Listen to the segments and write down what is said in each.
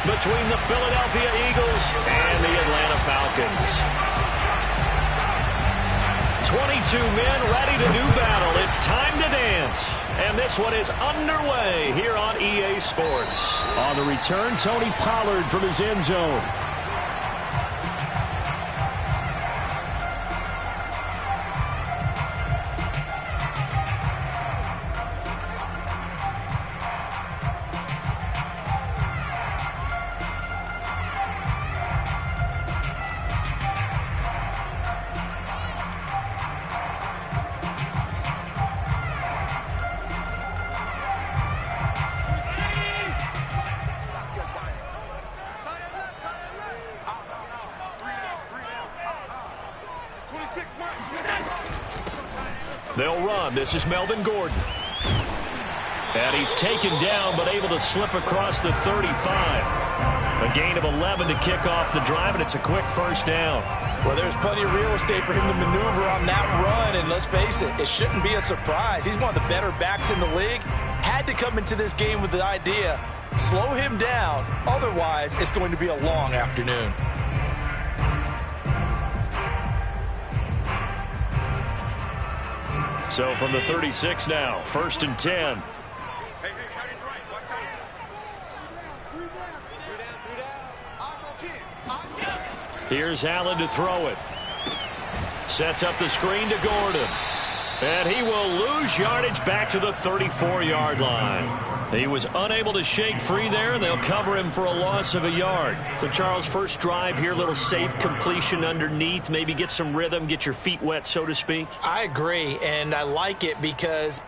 between the Philadelphia Eagles and the Atlanta Falcons. 22 men ready to do battle. It's time to dance. And this one is underway here on EA Sports. On the return, Tony Pollard from his end zone. They'll run. This is Melvin Gordon. And he's taken down, but able to slip across the 35. A gain of 11 to kick off the drive, and it's a quick first down. Well, there's plenty of real estate for him to maneuver on that run, and let's face it, it shouldn't be a surprise. He's one of the better backs in the league. Had to come into this game with the idea, slow him down, otherwise it's going to be a long afternoon. So from the 36 now, 1st and 10. Here's Allen to throw it. Sets up the screen to Gordon. And he will lose yardage back to the 34-yard line. He was unable to shake free there, and they'll cover him for a loss of a yard. So, Charles, first drive here, little safe completion underneath. Maybe get some rhythm, get your feet wet, so to speak. I agree, and I like it because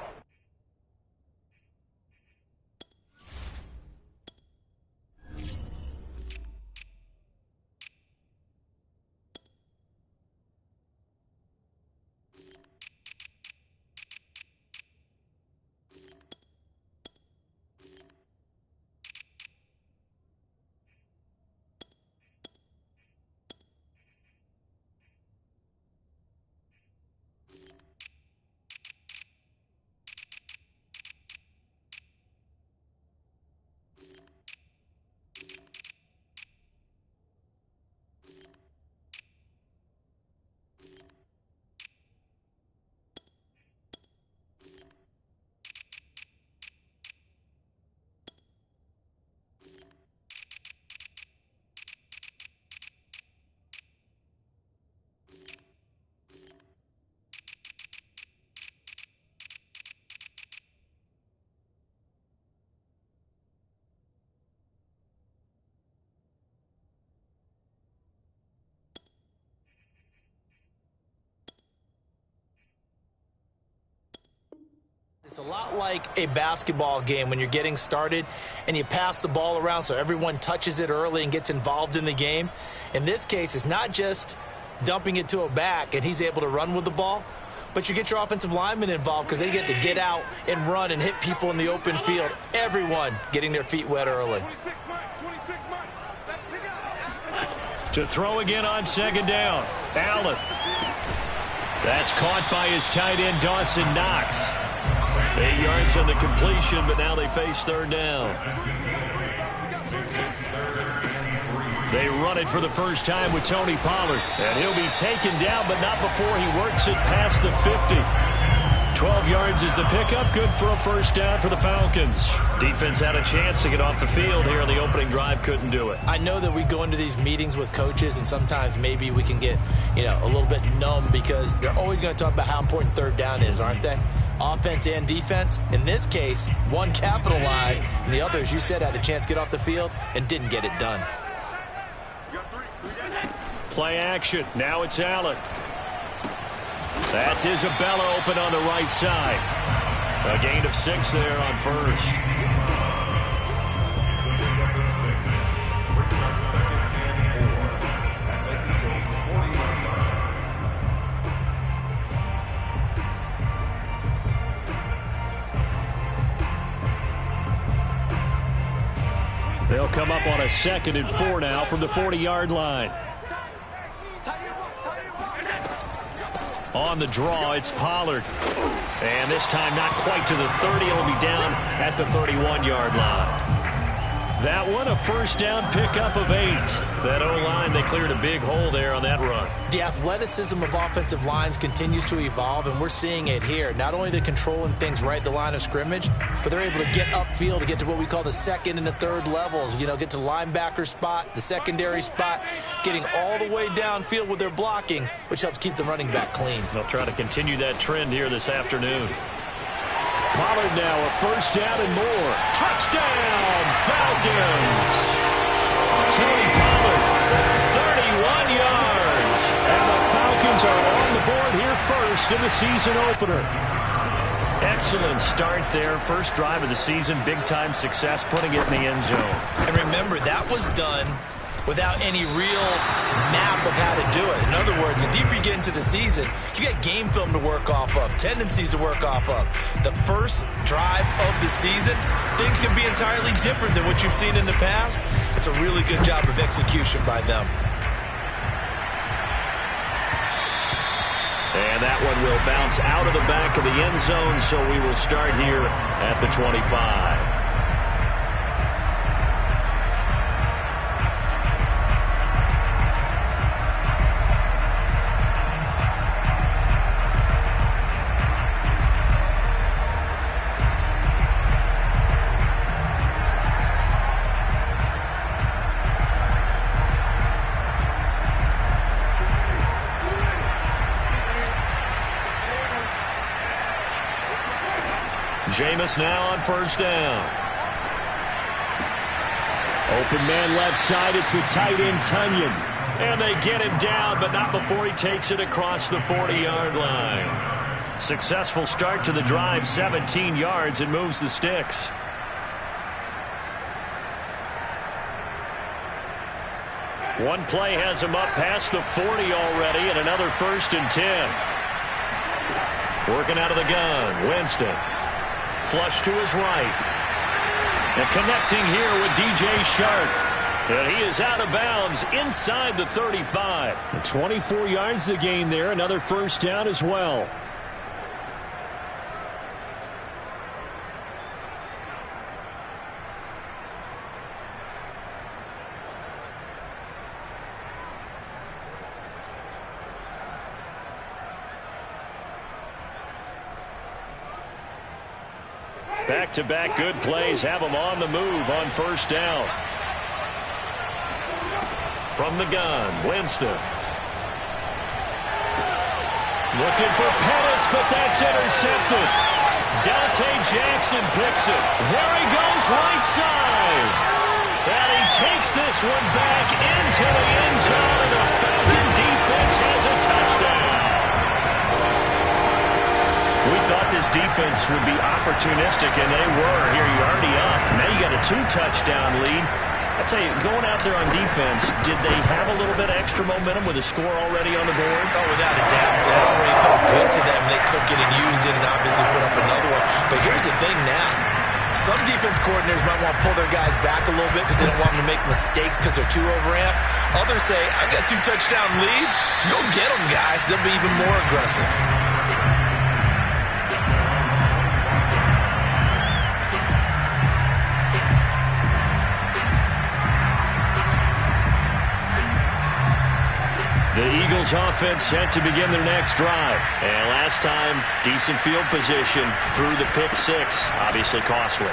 it's a lot like a basketball game when you're getting started and you pass the ball around so everyone touches it early and gets involved in the game. In this case, it's not just dumping it to a back and he's able to run with the ball, but you get your offensive linemen involved because they get to get out and run and hit people in the open field. Everyone getting their feet wet early. To throw again on 2nd down. Allen. That's caught by his tight end, Dawson Knox. 8 yards on the completion, but now they face 3rd down. They run it for the first time with Tony Pollard. And he'll be taken down, but not before he works it past the 50. 12 yards is the pickup. Good for a 1st down for the Falcons. Defense had a chance to get off the field here on the opening drive. Couldn't do it. I know that we go into these meetings with coaches, and sometimes maybe we can get, a little bit numb because they're always going to talk about how important 3rd down is, aren't they? Offense and defense. In this case, one capitalized, and the other, as you said, had a chance to get off the field and didn't get it done. Play action. Now it's Allen. That's Isabella open on the right side. A gain of 6 there on 1st. They'll come up on a 2nd and 4 now from the 40-yard line. On the draw, it's Pollard. And this time not quite to the 30. It'll be down at the 31-yard line. That one, a first down pickup of 8. That O-line, they cleared a big hole there on that run. The athleticism of offensive lines continues to evolve, and we're seeing it here. Not only are they controlling things right at the line of scrimmage, but they're able to get upfield to get to what we call the second and the third levels. You know, get to linebacker spot, the secondary spot, getting all the way downfield with their blocking, which helps keep the running back clean. They'll try to continue that trend here this afternoon. Pollard now a first down and more. Touchdown, Falcons! Tony Pollard, 31 yards. And the Falcons are on the board here first in the season opener. Excellent start there. First drive of the season. Big-time success putting it in the end zone. And remember, that was done without any real map of how to do it. In other words, the deeper you get into the season, you got game film to work off of, tendencies to work off of. The first drive of the season, things can be entirely different than what you've seen in the past. It's a really good job of execution by them. And that one will bounce out of the back of the end zone, so we will start here at the 25. Jameis now on first down. Open man left side. It's the tight end, Tunyon. And they get him down, but not before he takes it across the 40-yard line. Successful start to the drive, 17 yards, and moves the sticks. One play has him up past the 40 already, and another 1st and 10. Working out of the gun, Winston. Flush to his right. And connecting here with DJ Shark. And he is out of bounds inside the 35. 24 yards to gain there. Another first down as well. Back-to-back good plays have them on the move on first down. From the gun, Winston. Looking for Pettis, but that's intercepted. Dante Jackson picks it. There he goes, right side. And he takes this one back into the end zone, and the Falcon defense has a touchdown. We thought this defense would be opportunistic, and they were. Here, you're already up. Now you got a 2-touchdown lead. I tell you, going out there on defense, did they have a little bit of extra momentum with a score already on the board? Oh, without a doubt. It already felt good to them. They took it and used it and obviously put up another one. But here's the thing now. Some defense coordinators might want to pull their guys back a little bit because they don't want them to make mistakes because they're too overamped. Others say, I've got a 2-touchdown lead. Go get them, guys. They'll be even more aggressive. The Eagles offense set to begin their next drive. And last time, decent field position through the pick 6. Obviously costly.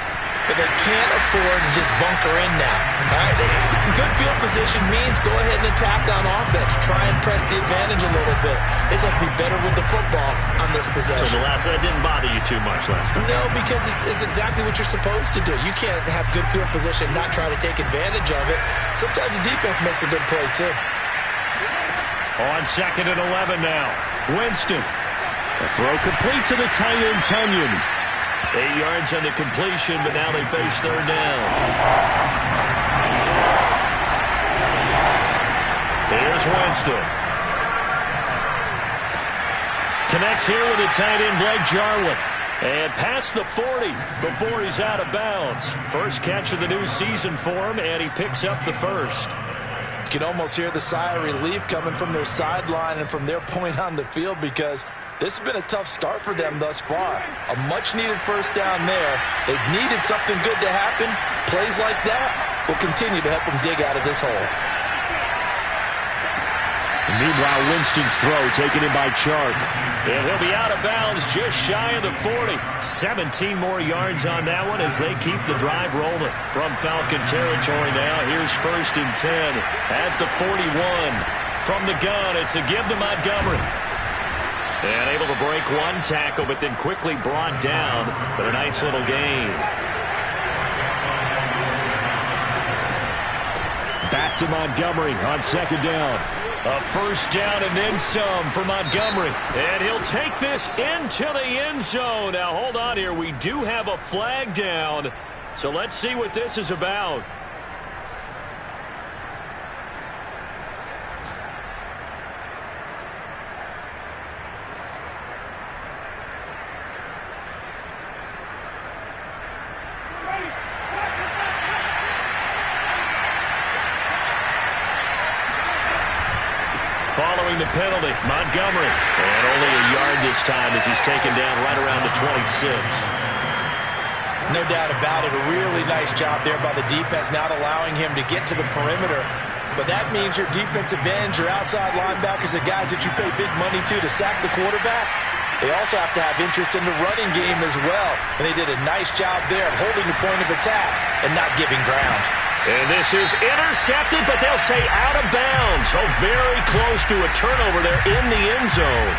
But they can't afford to just bunker in now. All right, good field position means go ahead and attack on offense. Try and press the advantage a little bit. They just have to be better with the football on this possession. So the last one didn't bother you too much last time? No, because it's exactly what you're supposed to do. You can't have good field position and not try to take advantage of it. Sometimes the defense makes a good play, too. On 2nd and 11 now. Winston. A throw complete to the tight end, Tunyon. 8 yards on the completion, but now they face 3rd down. Here's Winston. Connects here with the tight end, Blake Jarwin. And past the 40 before he's out of bounds. First catch of the new season for him, and he picks up the first. You can almost hear the sigh of relief coming from their sideline and from their point on the field because this has been a tough start for them thus far. A much-needed first down there. They've needed something good to happen. Plays like that will continue to help him dig out of this hole. And meanwhile, Winston's throw taken in by Chark. And he'll be out of bounds just shy of the 40. 17 more yards on that one as they keep the drive rolling. From Falcon territory now, here's 1st and 10 at the 41. From the gun, it's a give to Montgomery. And able to break one tackle, but then quickly brought down. But a nice little gain. Back to Montgomery on 2nd down. A 1st down and then some for Montgomery. And he'll take this into the end zone. Now, hold on here. We do have a flag down. So let's see what this is about. Following the penalty, Montgomery. And only a yard this time as he's taken down right around the 26. No doubt about it. A really nice job there by the defense, not allowing him to get to the perimeter. But that means your defensive ends, your outside linebackers, the guys that you pay big money to sack the quarterback, they also have to have interest in the running game as well. And they did a nice job there of holding the point of attack and not giving ground. And this is intercepted, but they'll say out of bounds. So very close to a turnover there in the end zone.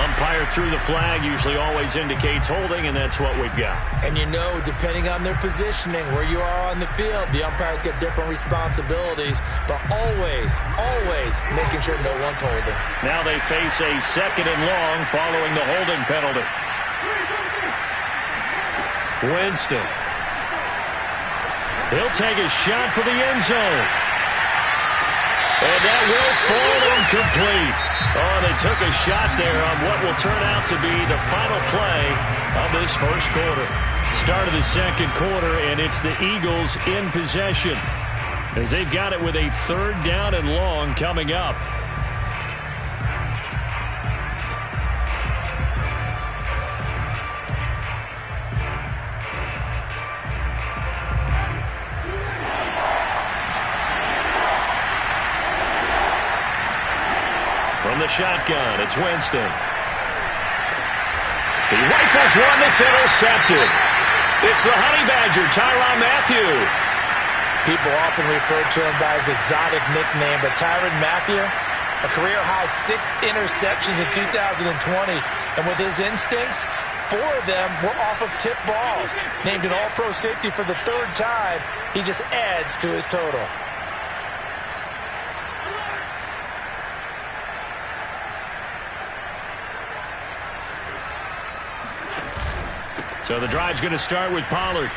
Umpire threw the flag, usually always indicates holding, and that's what we've got. And you know, depending on their positioning, where you are on the field, the umpires get different responsibilities, but always, always making sure no one's holding. Now they face a 2nd and long following the holding penalty. Winston. He'll take a shot for the end zone. And that will fall incomplete. Oh, they took a shot there on what will turn out to be the final play of this 1st quarter. Start of the 2nd quarter, and it's the Eagles in possession as they've got it with a 3rd down and long coming up. From the shotgun, it's Winston. He rifles one that's intercepted. It's the Honey Badger, Tyrann Mathieu. People often refer to him by his exotic nickname, but Tyrann Mathieu, a career-high 6 interceptions in 2020. And with his instincts, 4 of them were off of tip balls. Named an All-Pro safety for the 3rd time, he just adds to his total. So the drive's going to start with Pollard.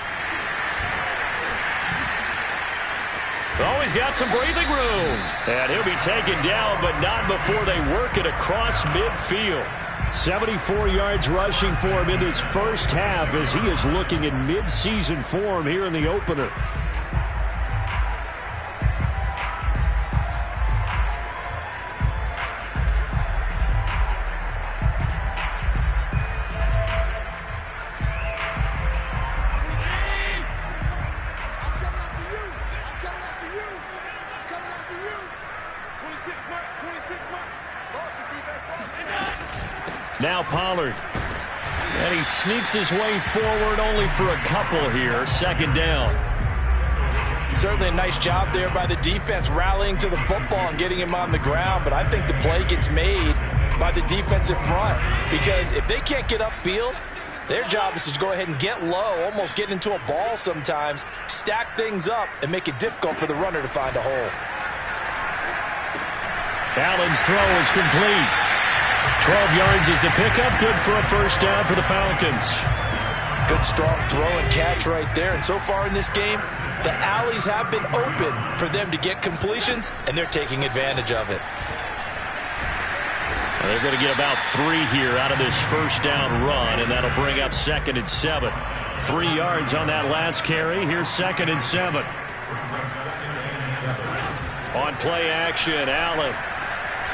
Always got some breathing room. And he'll be taken down, but not before they work it across midfield. 74 yards rushing for him in his 1st half as he is looking in mid-season form here in the opener. Now Pollard. And he sneaks his way forward only for a couple here. 2nd down. Certainly a nice job there by the defense rallying to the football and getting him on the ground. But I think the play gets made by the defensive front. Because if they can't get upfield, their job is to go ahead and get low, almost get into a ball sometimes, stack things up, and make it difficult for the runner to find a hole. Allen's throw is complete. 12 yards is the pickup. Good for a 1st down for the Falcons. Good strong throw and catch right there. And so far in this game, the alleys have been open for them to get completions, and they're taking advantage of it. Well, they're going to get about 3 here out of this 1st down run, and that'll bring up 2nd and 7. 3 yards on that last carry. Here's 2nd and 7. On play action, Allen.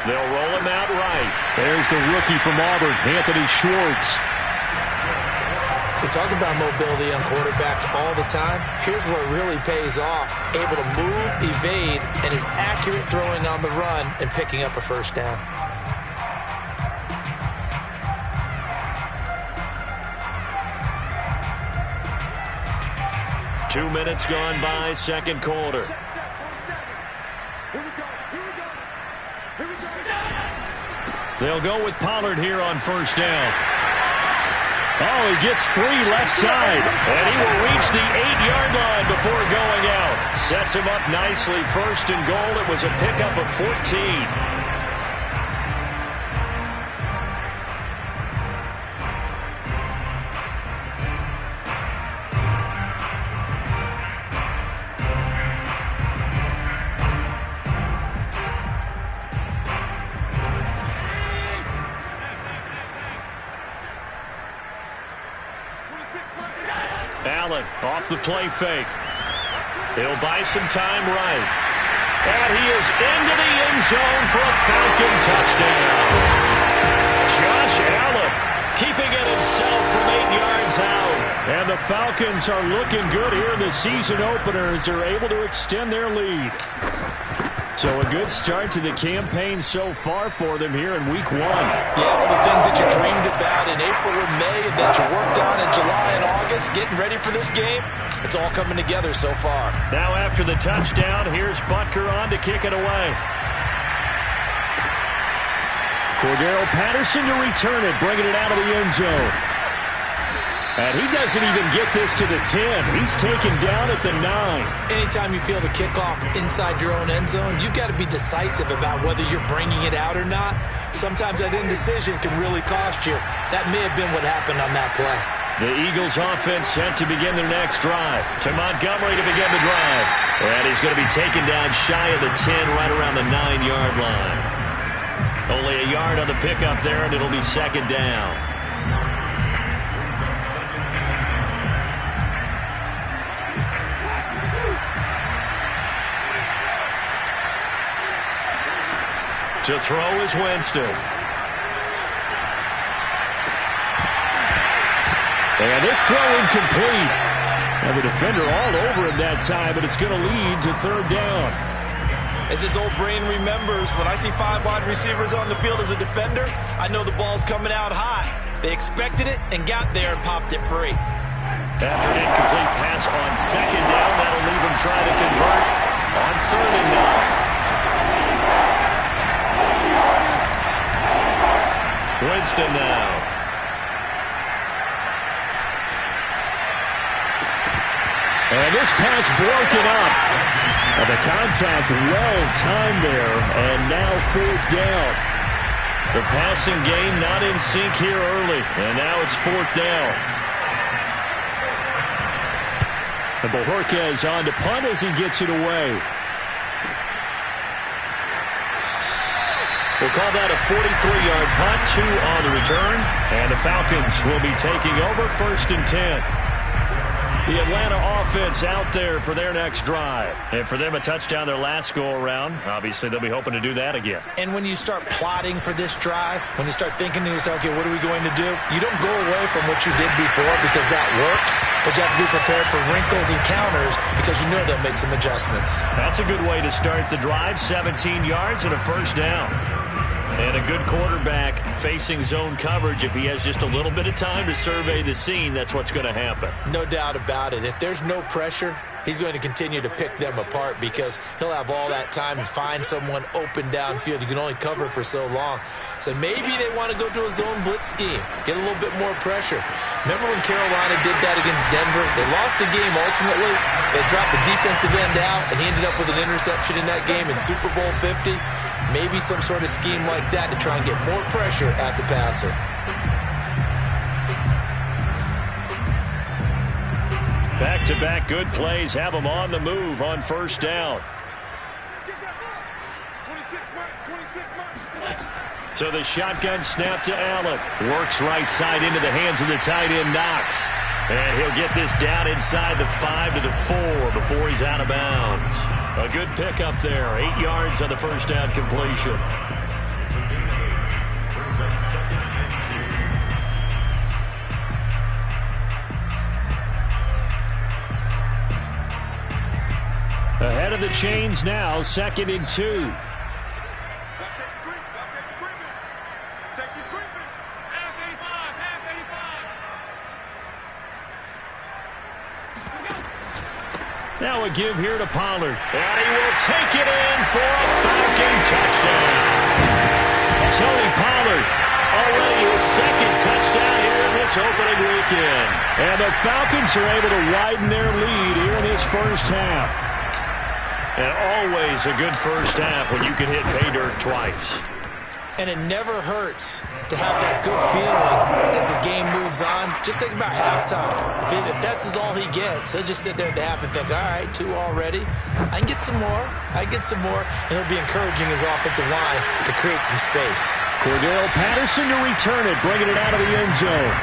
They'll roll him out right. There's the rookie from Auburn, Anthony Schwartz. You talk about mobility on quarterbacks all the time. Here's where it really pays off. Able to move, evade, and is accurate throwing on the run and picking up a first down. Two minutes gone by, second quarter. They'll go with Pollard here on first down. Oh, he gets free left side. And he will reach the 8-yard line before going out. Sets him up nicely. First and goal. It was a pickup of 14. Allen off the play fake. He'll buy some time right. And he is into the end zone for a Falcon touchdown. Josh Allen keeping it himself from 8 yards out. And the Falcons are looking good here in the season opener as they're able to extend their lead. So a good start to the campaign so far for them here in week 1. Yeah, all the things that you dreamed about in April and May and that you worked on in July and August, getting ready for this game, it's all coming together so far. Now after the touchdown, here's Butker on to kick it away. Cordero Patterson to return it, bringing it out of the end zone. And he doesn't even get this to the 10. He's taken down at the 9. Anytime you feel the kickoff inside your own end zone, you've got to be decisive about whether you're bringing it out or not. Sometimes that indecision can really cost you. That may have been what happened on that play. The Eagles offense set to begin their next drive. To Montgomery to begin the drive. And he's going to be taken down shy of the 10, right around the 9-yard line. Only a yard on the pickup there, and it'll be second down. To throw is Winston. And this throw incomplete. And the defender all over him that time, but it's going to lead to third down. As his old brain remembers, when I see 5 wide receivers on the field as a defender, I know the ball's coming out high. They expected it and got there and popped it free. After an incomplete pass on second down, that'll leave him trying to convert on third and 9. Winston now. And this pass broken up. And the contact well timed there. And now fourth down. The passing game not in sync here early. And now it's fourth down. And Bojorquez on to punt as he gets it away. We'll call that a 43-yard punt, 2 on the return. And the Falcons will be taking over first and 10. The Atlanta offense out there for their next drive. And for them, a touchdown their last go-around. Obviously, they'll be hoping to do that again. And when you start plotting for this drive, when you start thinking to yourself, okay, what are we going to do? You don't go away from what you did before because that worked. But you have to be prepared for wrinkles and counters because you know they'll make some adjustments. That's a good way to start the drive. 17 yards and a first down. And a good quarterback facing zone coverage. If he has just a little bit of time to survey the scene, that's what's going to happen. No doubt about it. If there's no pressure, he's going to continue to pick them apart because he'll have all that time to find someone open downfield. You can only cover for so long. So maybe they want to go to a zone blitz scheme, get a little bit more pressure. Remember when Carolina did that against Denver? They lost the game ultimately. They dropped the defensive end out, and he ended up with an interception in that game in Super Bowl 50. Maybe some sort of scheme like that to try and get more pressure at the passer. Back-to-back good plays have them on the move on first down. So the shotgun snap to Allen. Works right side into the hands of the tight end, Knox. And he'll get this down inside the 5 to the 4 before he's out of bounds. A good pickup there. 8 yards on the first down completion. Ahead of the chains now, 2nd and 2. Now a give here to Pollard. And he will take it in for a Falcon touchdown. Tony Pollard, already his 2nd touchdown here in this opening weekend. And the Falcons are able to widen their lead here in this first half. And always a good first half when you can hit pay dirt twice. And it never hurts to have that good feeling as the game moves on. Just think about halftime. If that's all he gets, he'll just sit there at the half and think, all right, 2 already. I can get some more. And he'll be encouraging his offensive line to create some space. Cordell Patterson to return it, bringing it out of the end zone.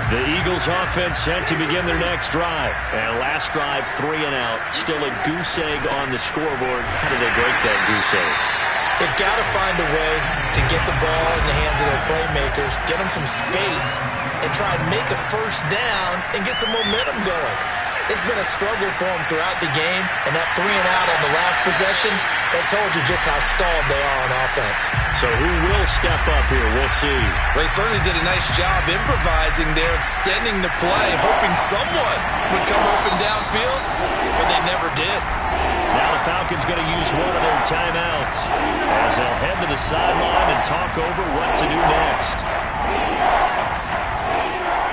The Eagles offense set to begin their next drive. And last drive, 3 and out. Still a goose egg on the scoreboard. How do they break that goose egg? They've got to find a way to get the ball in the hands of their playmakers, get them some space, and try and make a first down and get some momentum going. It's been a struggle for them throughout the game, and that 3 and out on the last possession, that told you just how stalled they are on offense. So who will step up here? We'll see. They certainly did a nice job improvising there, extending the play, hoping someone would come open downfield, but they never did. Now the Falcons going to use one of their timeouts as they'll head to the sideline and talk over what to do next.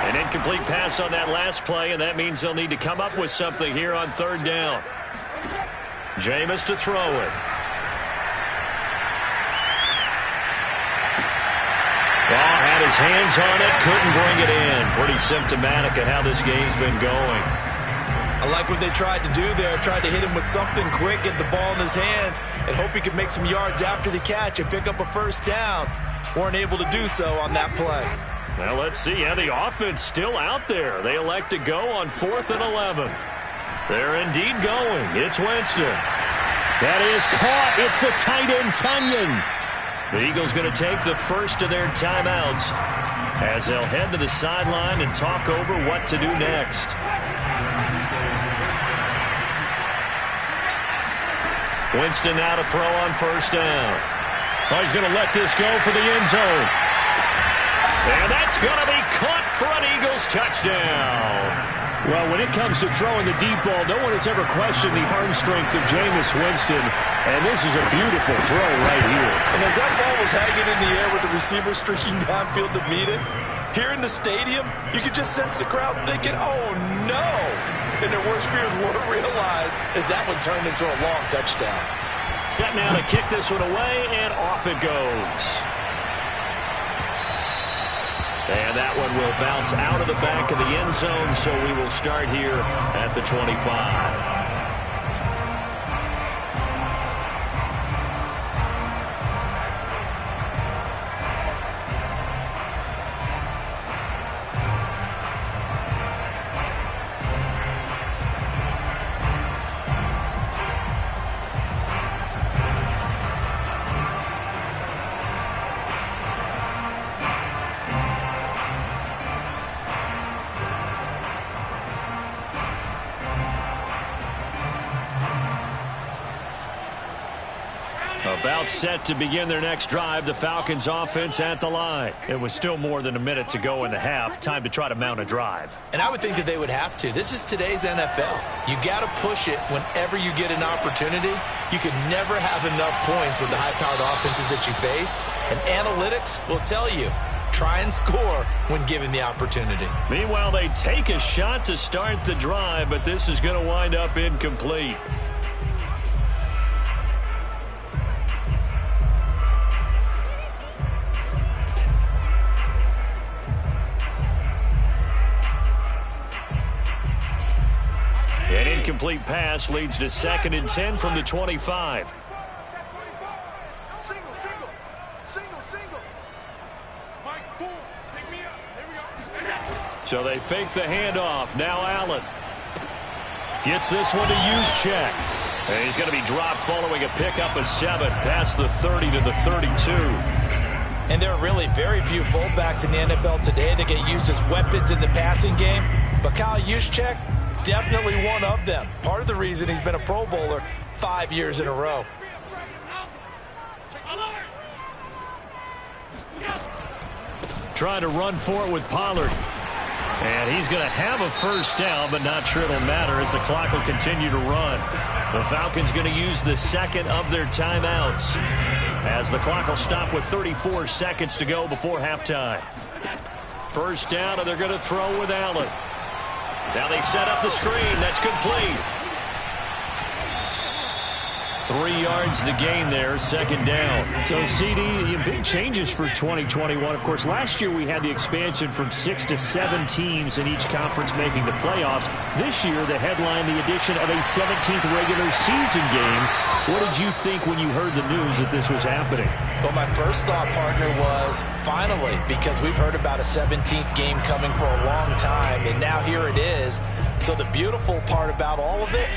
An incomplete pass on that last play, and that means they'll need to come up with something here on 3rd down. Jameis to throw it. Had his hands on it, couldn't bring it in. Pretty symptomatic of how this game's been going. I like what they tried to do there. Tried to hit him with something quick, get the ball in his hands, and hope he could make some yards after the catch and pick up a first down. Weren't able to do so on that play. Well, let's see how the offense still out there. They elect to go on 4th and 11. They're indeed going. It's Winston. That is caught. It's the tight end, Tunyon. The Eagles going to take the first of their timeouts as they'll head to the sideline and talk over what to do next. Winston now to throw on 1st down. Oh, he's going to let this go for the end zone. And that's going to be caught for an Eagles touchdown. Well, when it comes to throwing the deep ball, no one has ever questioned the arm strength of Jameis Winston. And this is a beautiful throw right here. And as that ball was hanging in the air with the receiver streaking downfield to meet it, here in the stadium, you could just sense the crowd thinking, oh, no. And their worst fears were realized as that one turned into a long touchdown. Set now to kick this one away, and off it goes. And that one will bounce out of the back of the end zone, so we will start here at the 25. About set to begin their next drive, the Falcons offense at the line. It was still more than a minute to go in the half. Time to try to mount a drive. And I would think that they would have to. This is today's NFL. You got to push it whenever you get an opportunity. You can never have enough points with the high-powered offenses that you face. And analytics will tell you, try and score when given the opportunity. Meanwhile, they take a shot to start the drive, but this is going to wind up incomplete. An incomplete pass leads to 2nd and 10 from the 25. So they fake the handoff. Now Allen. Gets this one to Juszczyk. And he's going to be dropped following a pickup of 7 past the 30 to the 32. And there are really very few fullbacks in the NFL today that get used as weapons in the passing game. But Kyle Juszczyk, definitely one of them. Part of the reason he's been a Pro Bowler 5 years in a row. Trying to run for it with Pollard. And he's going to have a first down, but not sure it'll matter as the clock will continue to run. The Falcons going to use the second of their timeouts as the clock will stop with 34 seconds to go before halftime. First down, and they're going to throw with Allen. Now they set up the screen. That's complete. 3 yards the gain there, second down. So, CD, big changes for 2021. Of course, last year we had the expansion from 6 to 7 teams in each conference making the playoffs. This year, the headline, the addition of a 17th regular season game. What did you think when you heard the news that this was happening? Well, my first thought, partner, was finally, because we've heard about a 17th game coming for a long time, and now here it is. So the beautiful part about all of it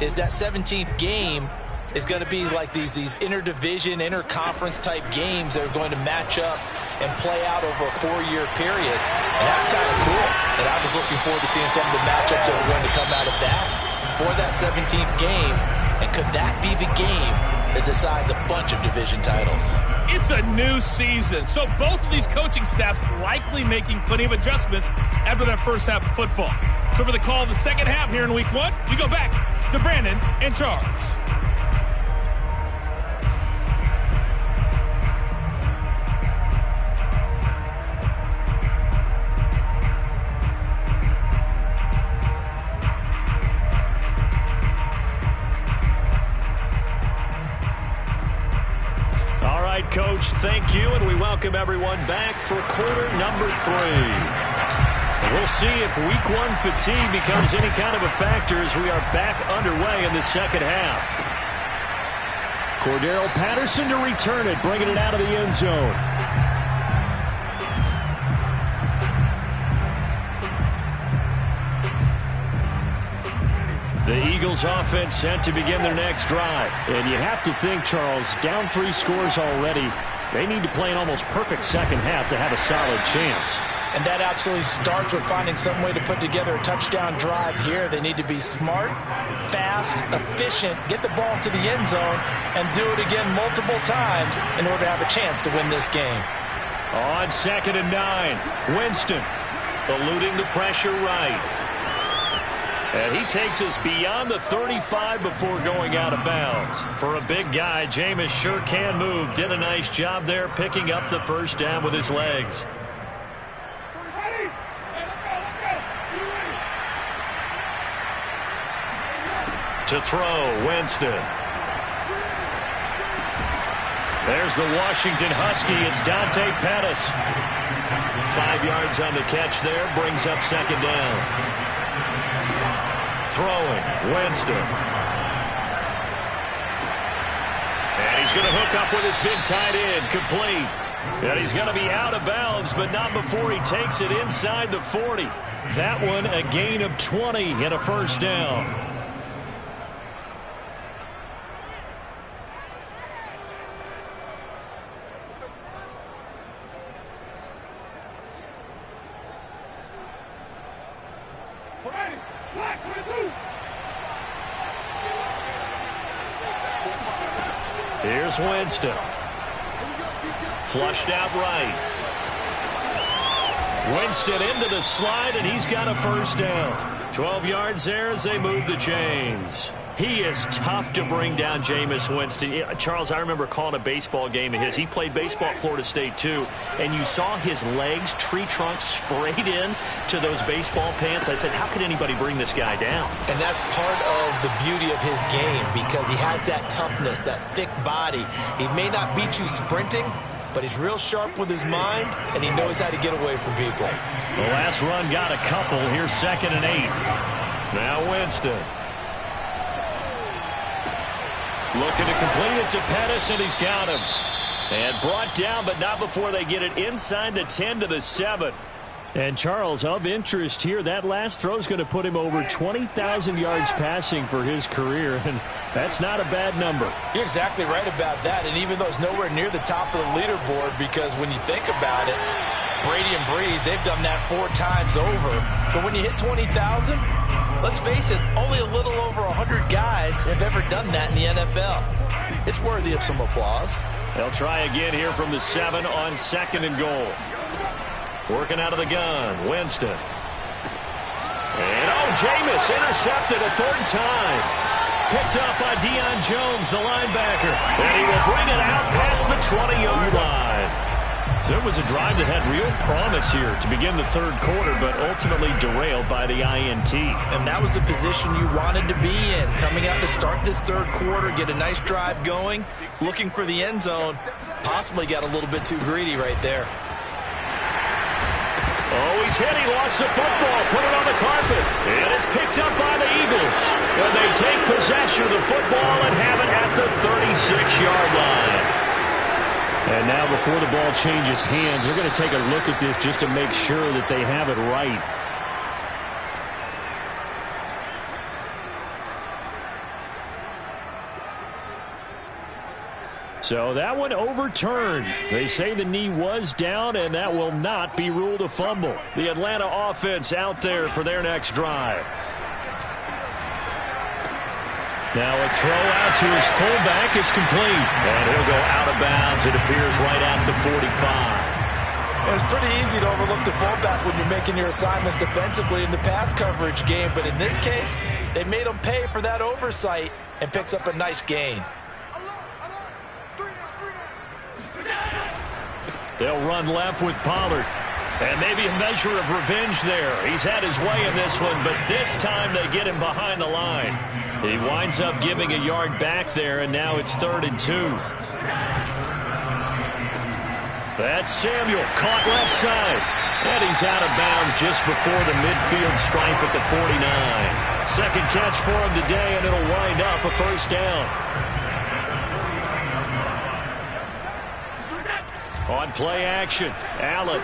is that 17th game is going to be like these interdivision, interconference type games that are going to match up and play out over a 4-year period. And that's kind of cool. And I was looking forward to seeing some of the matchups that are going to come out of that for that 17th game. And could that be the game that decides a bunch of division titles? It's a new season, so both of these coaching staffs likely making plenty of adjustments after that first half of football. So for the call of the second half here in week 1, we go back to Brandon and Charles. Coach, thank you, and we welcome everyone back for quarter number 3. And we'll see if week 1 fatigue becomes any kind of a factor as we are back underway in the second half. Cordero Patterson to return it, bringing it out of the end zone. The Eagles offense set to begin their next drive. And you have to think, Charles, down 3 scores already. They need to play an almost perfect second half to have a solid chance. And that absolutely starts with finding some way to put together a touchdown drive here. They need to be smart, fast, efficient, get the ball to the end zone, and do it again multiple times in order to have a chance to win this game. On 2nd and 9, Winston eluding the pressure right. And he takes us beyond the 35 before going out of bounds. For a big guy, Jameis sure can move. Did a nice job there picking up the first down with his legs. To throw, Winston. There's the Washington Husky. It's Dante Pettis. 5 yards on the catch there. Brings up second down. Throwing, Winston. And he's going to hook up with his big tight end, complete. And he's going to be out of bounds, but not before he takes it inside the 40. That one a gain of 20 and a first down. Here's Winston. Flushed out right. Winston into the slide, and he's got a first down. 12 yards there as they move the chains. He is tough to bring down, Jameis Winston. Charles, I remember calling a baseball game of his. He played baseball at Florida State, too. And you saw his legs, tree trunks sprayed in to those baseball pants. I said, how could anybody bring this guy down? And that's part of the beauty of his game because he has that toughness, that thick body. He may not beat you sprinting, but he's real sharp with his mind, and he knows how to get away from people. The last run got a couple. Here's 2nd and 8. Now Winston. Looking to complete it to Pettis, and he's got him. And brought down, but not before they get it inside the 10 to the 7. And Charles, of interest here, that last throw is going to put him over 20,000 yards passing for his career, and that's not a bad number. You're exactly right about that, and even though it's nowhere near the top of the leaderboard, because when you think about it, Brady and Breeze, they've done that 4 times over. But when you hit 20,000, let's face it, only a little over 100 guys have ever done that in the NFL. It's worthy of some applause. They'll try again here from the 7 on 2nd and goal. Working out of the gun, Winston. And Jameis intercepted a 3rd time. Picked up by Deion Jones, the linebacker. And he will bring it out past the 20-yard line. So it was a drive that had real promise here to begin the 3rd quarter, but ultimately derailed by the INT. And that was the position you wanted to be in. Coming out to start this 3rd quarter, get a nice drive going, looking for the end zone. Possibly got a little bit too greedy right there. Oh, he's hit. He lost the football. Put it on the carpet. And it's picked up by the Eagles. And they take possession of the football and have it at the 36-yard line. And now before the ball changes hands, they're going to take a look at this just to make sure that they have it right. So that one overturned. They say the knee was down, and that will not be ruled a fumble. The Atlanta offense out there for their next drive. Now a throw out to his fullback is complete. And he'll go out of bounds, it appears, right at the 45. It's pretty easy to overlook the fullback when you're making your assignments defensively in the pass coverage game. But in this case, they made him pay for that oversight and picks up a nice gain. They'll run left with Pollard. And maybe a measure of revenge there. He's had his way in this one, but this time they get him behind the line. He winds up giving a yard back there, and now it's 3rd and 2. That's Samuel, caught left side. And he's out of bounds just before the midfield stripe at the 49. 2nd catch for him today, and it'll wind up a 1st down. On play action, Allen.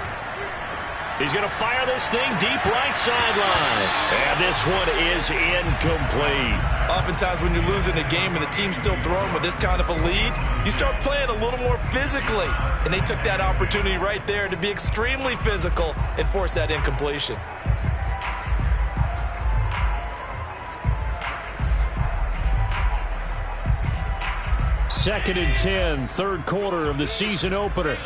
He's going to fire this thing deep right sideline. And this one is incomplete. Oftentimes when you're losing a game and the team's still throwing with this kind of a lead, you start playing a little more physically. And they took that opportunity right there to be extremely physical and force that incompletion. Second and 10, 3rd quarter of the season opener.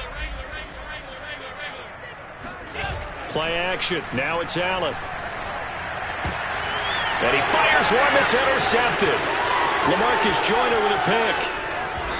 Play action. Now it's Allen. And he fires one that's intercepted. LaMarcus Joyner with a pick.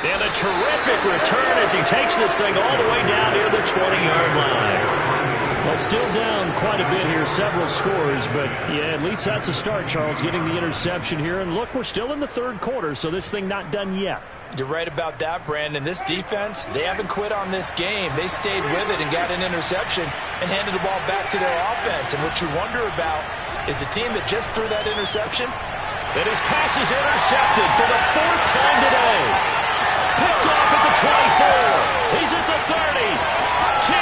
And a terrific return as he takes this thing all the way down near the 20-yard line. Well, still down quite a bit here, several scores, but yeah, at least that's a start, Charles, getting the interception here. And look, we're still in the 3rd quarter, so this thing not done yet. You're right about that, Brandon. This defense, they haven't quit on this game. They stayed with it and got an interception and handed the ball back to their offense. And what you wonder about is the team that just threw that interception. And his pass is intercepted for the 4th time today. Picked off at the 24. He's at the 30. 10.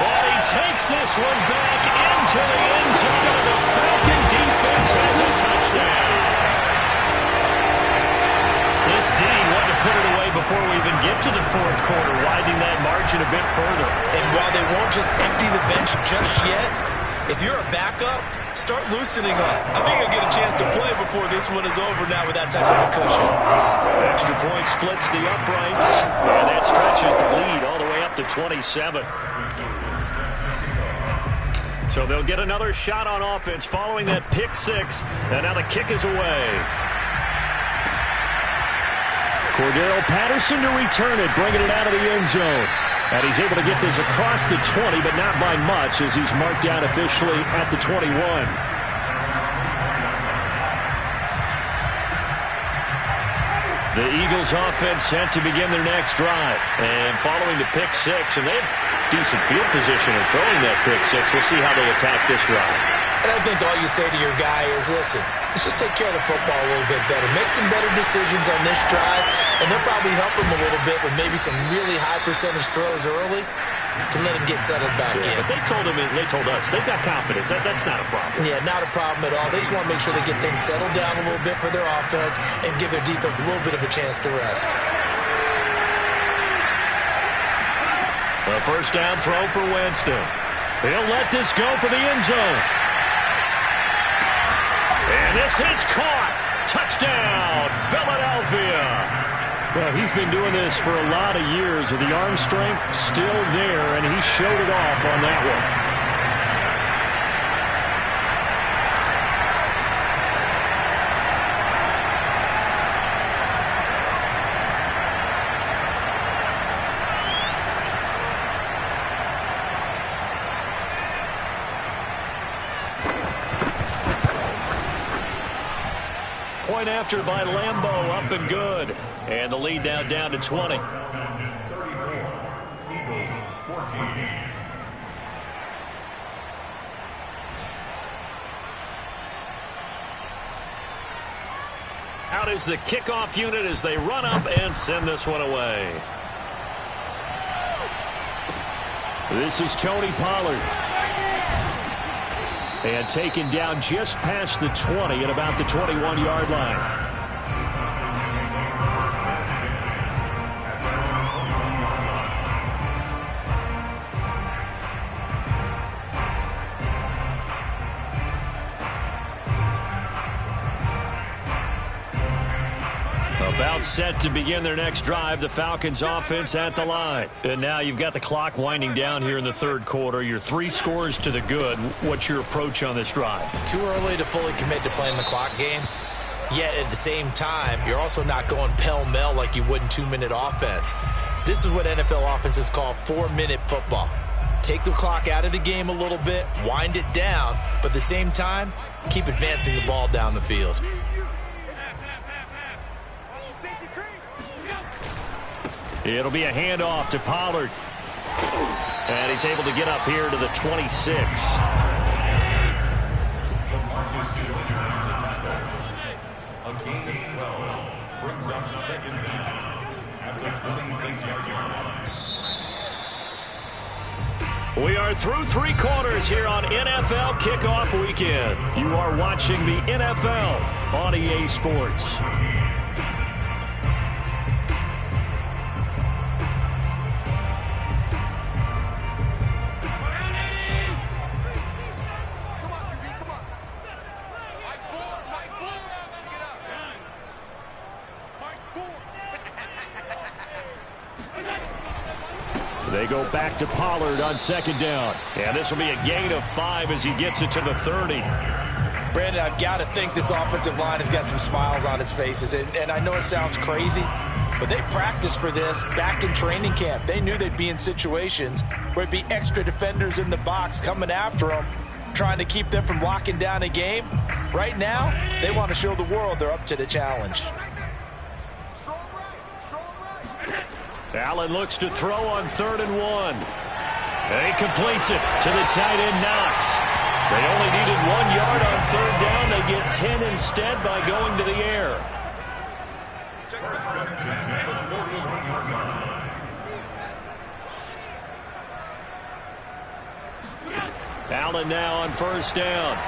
And he takes this one back into the end zone. And the Falcon defense has a touchdown. This D wanted to put it away before we even get to the 4th quarter, widening that margin a bit further. And while they won't just empty the bench just yet, if you're a backup, start loosening up. I think you'll get a chance to play before this one is over now with that type of a cushion. Extra point splits the uprights, and that stretches the lead all the way up to 27. So they'll get another shot on offense following that pick 6, and now the kick is away. Cordero Patterson to return it, bringing it out of the end zone. And he's able to get this across the 20, but not by much, as he's marked down officially at the 21. The Eagles offense set to begin their next drive. And following the pick 6, and they have decent field position in throwing that pick 6. We'll see how they attack this drive. And I think all you say to your guy is, listen, let's just take care of the football a little bit better. Make some better decisions on this drive, and they'll probably help him a little bit with maybe some really high percentage throws early. to let him get settled back in. But they told us they've got confidence. That's not a problem. Yeah, not a problem at all. They just want to make sure they get things settled down a little bit for their offense and give their defense a little bit of a chance to rest. A first down throw for Winston. He'll let this go for the end zone. And this is caught. Touchdown, Philadelphia. Well, he's been doing this for a lot of years with the arm strength still there, and he showed it off on that one. Point after by Lambeau, up and good. And the lead now down to 20. Out is the kickoff unit as they run up and send this one away. This is Tony Pollard. And taken down just past the 20 at about the 21-yard line. About set to begin their next drive. The Falcons offense at the line. And now you've got the clock winding down here in the third quarter. You're 3 scores to the good. What's your approach on this drive? Too early to fully commit to playing the clock game. Yet at the same time, you're also not going pell-mell like you would in 2-minute offense. This is what NFL offenses call 4-minute football. Take the clock out of the game a little bit, wind it down, but at the same time, keep advancing the ball down the field. It'll be a handoff to Pollard. And he's able to get up here to the 26. Brings up second down at the 26-yard line. We are through 3 quarters here on NFL Kickoff Weekend. You are watching the NFL on EA Sports. They go back to Pollard on second down. And this will be a gain of 5 as he gets it to the 30. Brandon, I've got to think this offensive line has got some smiles on its faces. And I know it sounds crazy, but they practiced for this back in training camp. They knew they'd be in situations where it'd be extra defenders in the box coming after them, trying to keep them from locking down a game. Right now, they want to show the world they're up to the challenge. Allen looks to throw on 3rd and 1. And he completes it to the tight end Knox. They only needed 1 yard on 3rd down. They get 10 instead by going to the air. Allen now on 1st down.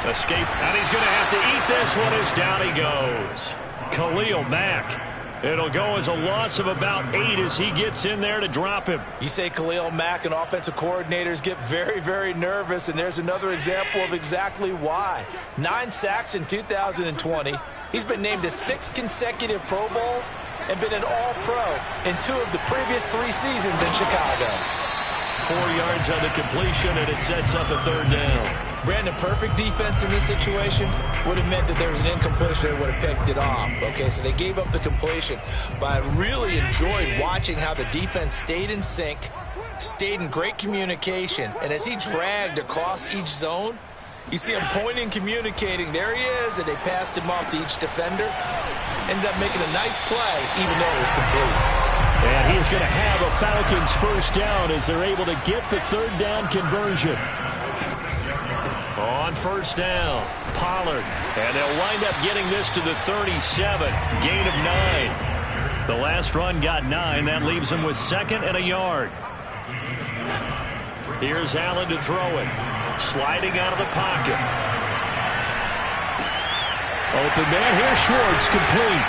Escape, and he's going to have to eat this one as down he goes. Khalil Mack. It'll go as a loss of about 8 as he gets in there to drop him. You say Khalil Mack and offensive coordinators get very, very nervous, and there's another example of exactly why. 9 sacks in 2020. He's been named to 6 consecutive Pro Bowls and been an All-Pro in 2 of the previous 3 seasons in Chicago. 4 yards on the completion, and it sets up a 3rd down. Brandon, perfect defense in this situation would have meant that there was an incompletion that would have picked it off. Okay, so they gave up the completion. But I really enjoyed watching how the defense stayed in sync, stayed in great communication, and as he dragged across each zone, you see him pointing, communicating. There he is, and they passed him off to each defender. Ended up making a nice play, even though it was complete. And he's going to have a Falcons 1st down as they're able to get the 3rd down conversion. On 1st down, Pollard. And they'll wind up getting this to the 37. Gain of 9. The last run got 9. That leaves them with 2nd and a yard. Here's Allen to throw it. Sliding out of the pocket. Open man here, Schwartz, complete.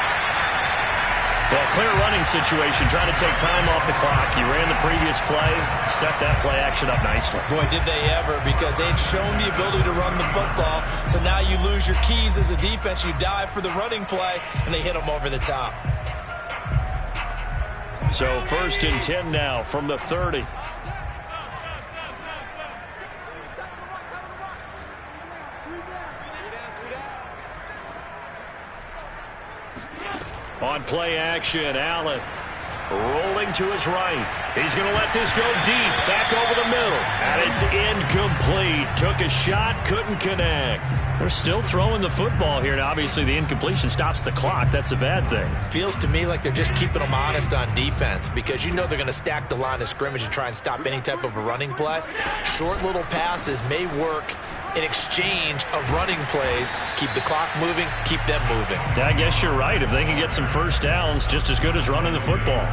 Well, clear running situation, trying to take time off the clock. He ran the previous play, set that play action up nicely. Boy, did they ever, because they'd shown the ability to run the football. So now you lose your keys as a defense. You dive for the running play, and they hit them over the top. So 1st and 10 now from the 30. On play action, Allen rolling to his right. He's going to let this go deep, back over the middle. And it's incomplete. Took a shot, couldn't connect. They're still throwing the football here. Now, obviously, the incompletion stops the clock. That's a bad thing. Feels to me like they're just keeping them honest on defense, because you know they're going to stack the line of scrimmage and try and stop any type of a running play. Short little passes may work in exchange of running plays. Keep the clock moving, keep them moving. I guess you're right. If they can get some first downs, just as good as running the football.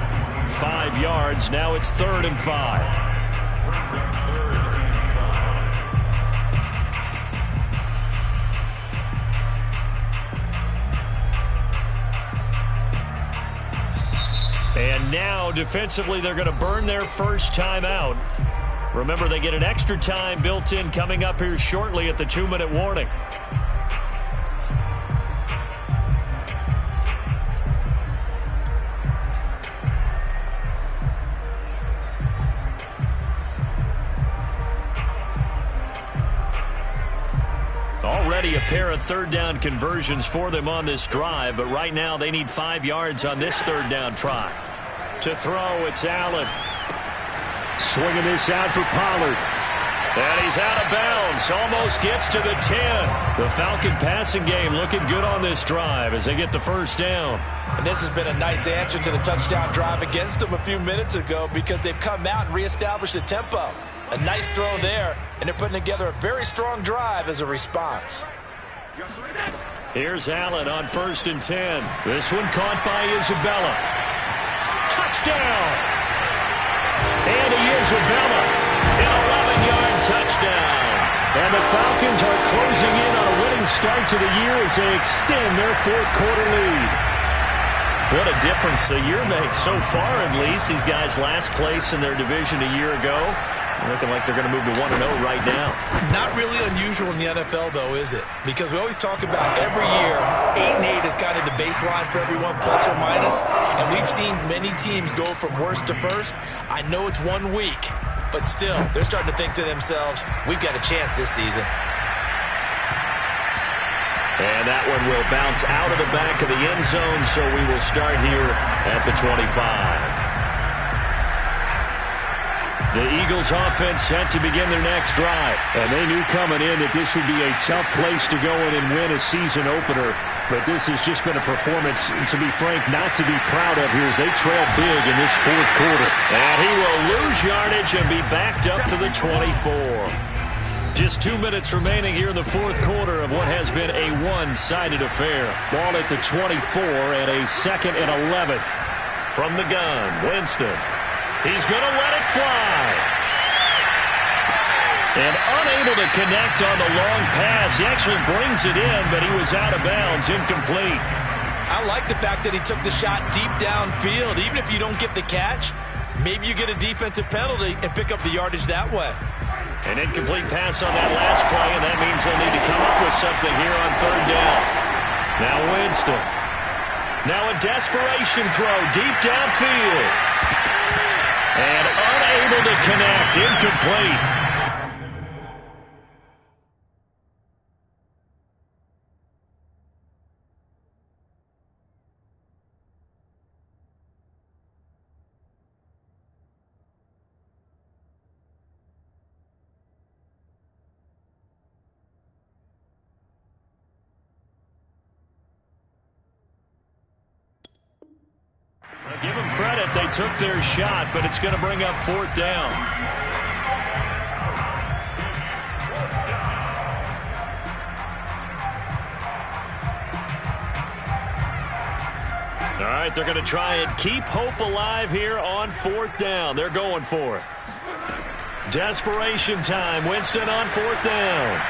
5 yards. Now it's 3rd and 5. And now, defensively, they're going to burn their first time out. Remember, they get an extra time built in coming up here shortly at the 2-minute warning. Already a pair of 3rd down conversions for them on this drive, but right now they need 5 yards on this 3rd down try. To throw, it's Allen. Swinging this out for Pollard. And he's out of bounds. Almost gets to the 10. The Falcon passing game looking good on this drive as they get the first down. And this has been a nice answer to the touchdown drive against them a few minutes ago, because they've come out and reestablished the tempo. A nice throw there, and they're putting together a very strong drive as a response. Here's Allen on 1st and 10. This one caught by Isabella. Touchdown! And he is Isabella. An 11-yard touchdown. And the Falcons are closing in on a winning start to the year as they extend their 4th quarter lead. What a difference a year makes so far, at least. These guys last place in their division a year ago. Looking like they're going to move to 1-0 right now. Not really unusual in the NFL, though, is it? Because we always talk about every year, 8-8 is kind of the baseline for everyone, plus or minus. And we've seen many teams go from worst to first. I know it's 1 week, but still, they're starting to think to themselves, we've got a chance this season. And that one will bounce out of the back of the end zone, so we will start here at the 25. The Eagles offense set to begin their next drive. And they knew coming in that this would be a tough place to go in and win a season opener. But this has just been a performance, to be frank, not to be proud of here as they trail big in this 4th quarter. And he will lose yardage and be backed up to the 24. Just 2 minutes remaining here in the 4th quarter of what has been a one-sided affair. Ball at the 24 and a 2nd and 11. From the gun, Winston. He's going to let it fly. And unable to connect on the long pass. He actually brings it in, but he was out of bounds, incomplete. I like the fact that he took the shot deep downfield. Even if you don't get the catch, maybe you get a defensive penalty and pick up the yardage that way. An incomplete pass on that last play, and that means they'll need to come up with something here on 3rd down. Now Winston. Now a desperation throw deep downfield. And unable to connect, incomplete. Give them credit, they took their shot, but it's going to bring up 4th down. All right, they're going to try and keep hope alive here on 4th down. They're going for it. Desperation time. Winston on 4th down.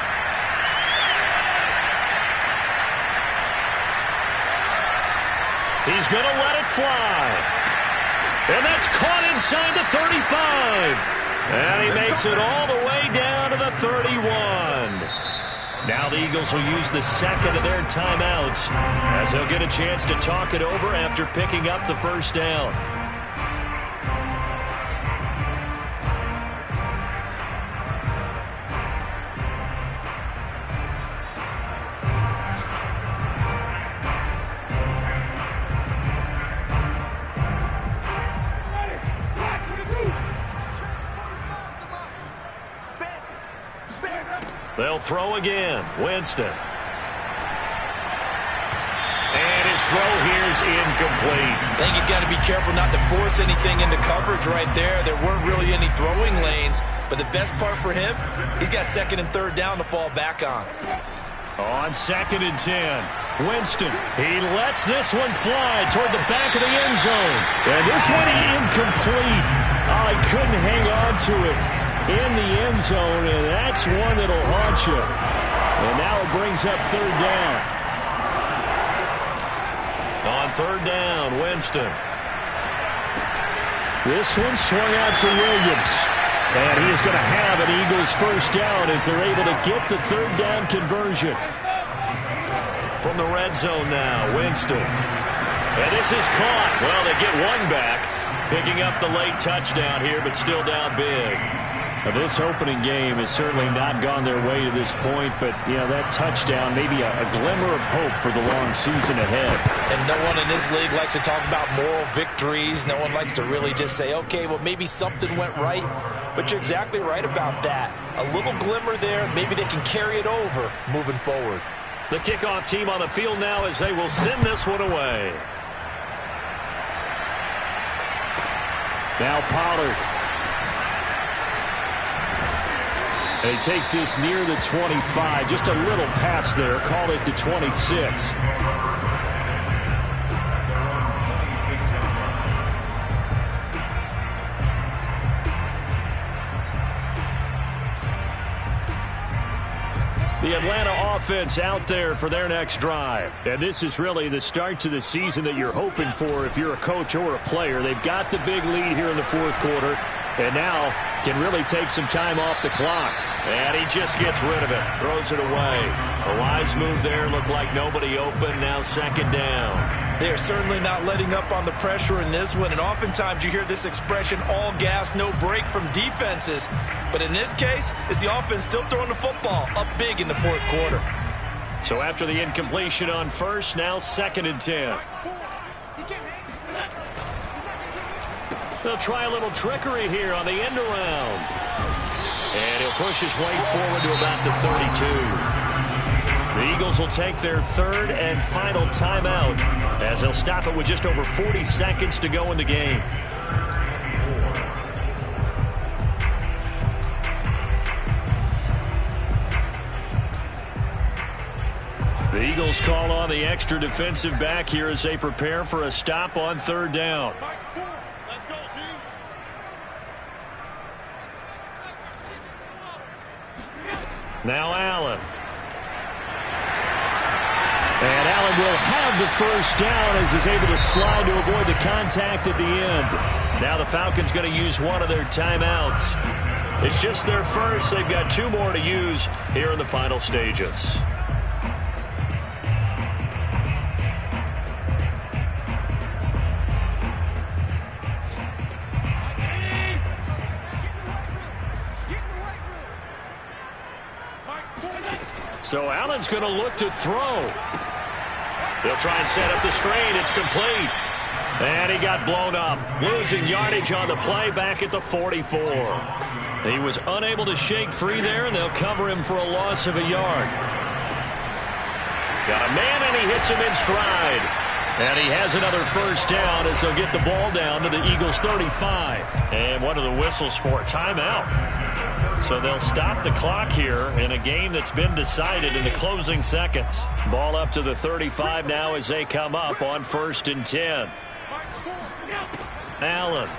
He's going to let it fly. And that's caught inside the 35. And he makes it all the way down to the 31. Now the Eagles will use the second of their timeouts as they'll get a chance to talk it over after picking up the first down. They'll throw again. Winston. And his throw here's incomplete. I think he's got to be careful not to force anything into coverage right there. There weren't really any throwing lanes. But the best part for him, he's got 2nd and 3rd down to fall back on. On 2nd and 10. Winston. He lets this one fly toward the back of the end zone. And this one incomplete. Oh, he couldn't hang on to it in the end zone, and that's one that'll haunt you. And now it brings up 3rd down. On 3rd down, Winston. This one swung out to Williams. And he is going to have an Eagles first down as they're able to get the 3rd down conversion. From the red zone now, Winston. And this is caught. Well, they get one back, picking up the late touchdown here, but still down big. Now, this opening game has certainly not gone their way to this point, but, you know, that touchdown, maybe a glimmer of hope for the long season ahead. And no one in this league likes to talk about moral victories. No one likes to really just say, okay, well, maybe something went right. But you're exactly right about that. A little glimmer there. Maybe they can carry it over moving forward. The kickoff team on the field now as they will send this one away. Now Pollard. And he takes this near the 25. Just a little pass there. Called it the 26. The Atlanta offense out there for their next drive. And this is really the start to the season that you're hoping for if you're a coach or a player. They've got the big lead here in the 4th quarter. And now can really take some time off the clock. And he just gets rid of it. Throws it away. A wise move there. Looked like nobody open. Now 2nd down. They're certainly not letting up on the pressure in this one. And oftentimes you hear this expression, all gas, no break from defenses. But in this case, it's the offense still throwing the football up big in the 4th quarter. So after the incompletion on 1st, now 2nd and 10. They'll try a little trickery here on the end around. And he'll push his way forward to about the 32. The Eagles will take their 3rd and final timeout as they'll stop it with just over 40 seconds to go in the game. The Eagles call on the extra defensive back here as they prepare for a stop on 3rd down. Now Allen. And Allen will have the first down as he's able to slide to avoid the contact at the end. Now the Falcons going to use one of their timeouts. It's just their first. They've got 2 more to use here in the final stages. So Allen's going to look to throw. They'll try and set up the screen. It's complete. And he got blown up. Losing yardage on the play back at the 44. He was unable to shake free there, and they'll cover him for a loss of a yard. Got a man, and he hits him in stride. And he has another first down as they'll get the ball down to the Eagles' 35. And one of the whistles for a timeout. So they'll stop the clock here in a game that's been decided in the closing seconds. Ball up to the 35 now as they come up on 1st and 10. Allen.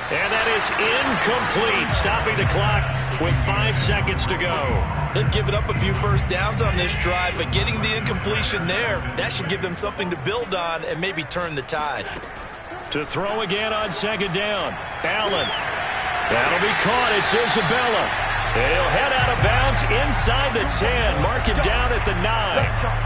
And that is incomplete, stopping the clock with 5 seconds to go. They've given up a few first downs on this drive, but getting the incompletion there, that should give them something to build on and maybe turn the tide. To throw again on second down. Allen. That'll be caught. It's Isabella. And he'll head out of bounds inside the 10. Mark him down at the 9.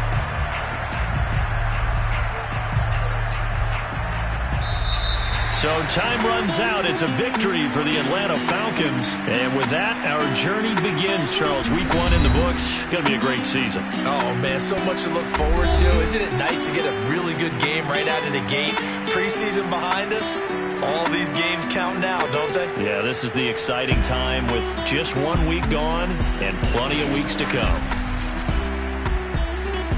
So time runs out. It's a victory for the Atlanta Falcons. And with that, our journey begins, Charles. Week 1 in the books. Going to be a great season. Oh, man, so much to look forward to. Isn't it nice to get a really good game right out of the gate? Preseason behind us. All these games count now, don't they? Yeah, this is the exciting time with just 1 week gone and plenty of weeks to come.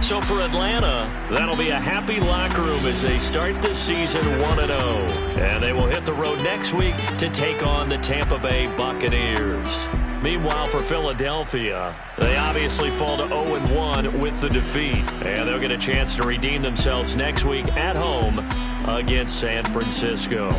So for Atlanta, that'll be a happy locker room as they start this season 1-0. And they will hit the road next week to take on the Tampa Bay Buccaneers. Meanwhile, for Philadelphia, they obviously fall to 0-1 with the defeat. And they'll get a chance to redeem themselves next week at home against San Francisco.